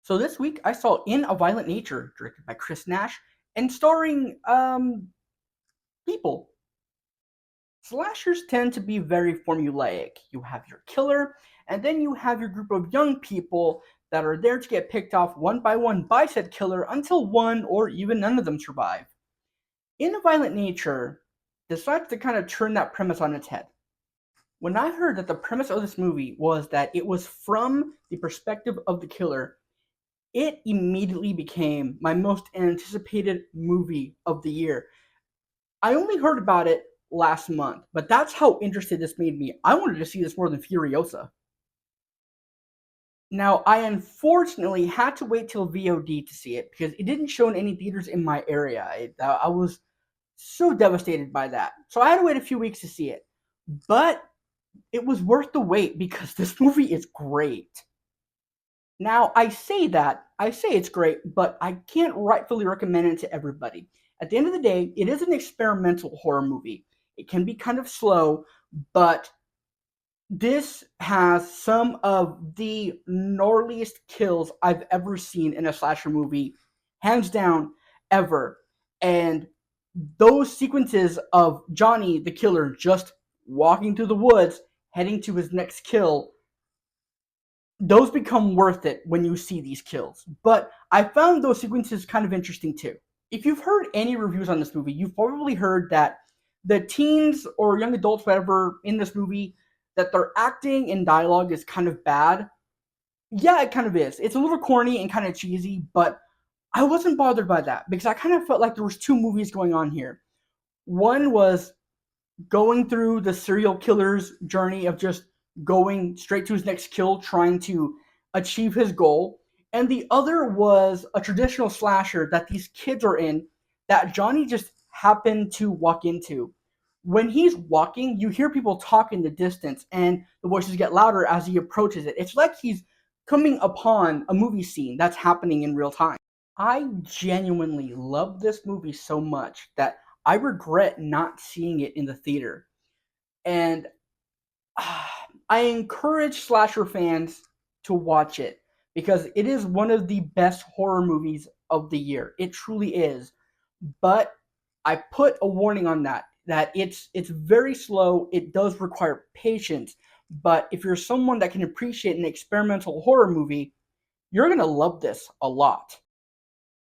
So this week I saw In a Violent Nature, directed by Chris Nash and starring people. Slashers tend to be very formulaic. You have your killer, and then you have your group of young people that are there to get picked off one by one by said killer until one or even none of them survive. In a Violent Nature decides to kind of turn that premise on its head. When I heard that the premise of this movie was that it was from the perspective of the killer, it immediately became my most anticipated movie of the year. I only heard about it last month, but that's how interested this made me. I wanted to see this more than Furiosa. Now, I unfortunately had to wait till VOD to see it because it didn't show in any theaters in my area. I was so devastated by that. So I had to wait a few weeks to see it. But it was worth the wait because this movie is great. Now, I say it's great, but I can't rightfully recommend it to everybody. At the end of the day, it is an experimental horror movie. It can be kind of slow, but this has some of the gnarliest kills I've ever seen in a slasher movie, hands down, ever. And those sequences of Johnny, the killer, just walking through the woods, heading to his next kill, those become worth it when you see these kills. But I found those sequences kind of interesting too. If you've heard any reviews on this movie, you've probably heard that the teens or young adults, whatever, in this movie, that their acting and dialogue is kind of bad. Yeah, it kind of is. It's a little corny and kind of cheesy, but I wasn't bothered by that because I kind of felt like there was two movies going on here. One was going through the serial killer's journey of just going straight to his next kill, trying to achieve his goal. And the other was a traditional slasher that these kids are in that Johnny just happened to walk into. When he's walking, you hear people talk in the distance, and the voices get louder as he approaches it. It's like he's coming upon a movie scene that's happening in real time. I genuinely love this movie so much that I regret not seeing it in the theater. And I encourage slasher fans to watch it because it is one of the best horror movies of the year. It truly is. But I put a warning on that it's very slow. It does require patience. But if you're someone that can appreciate an experimental horror movie, you're going to love this a lot.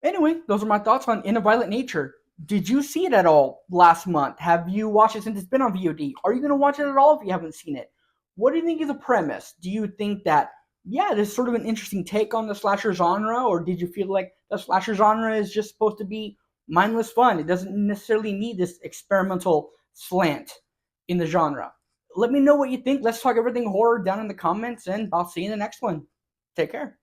Anyway, those are my thoughts on In a Violent Nature. Did you see it at all last month? Have you watched it since it's been on VOD? Are you going to watch it at all if you haven't seen it? What do you think is the premise? Do you think that, yeah, this is sort of an interesting take on the slasher genre, or did you feel like the slasher genre is just supposed to be mindless fun? It doesn't necessarily need this experimental slant in the genre. Let me know what you think. Let's talk everything horror down in the comments, and I'll see you in the next one. Take care.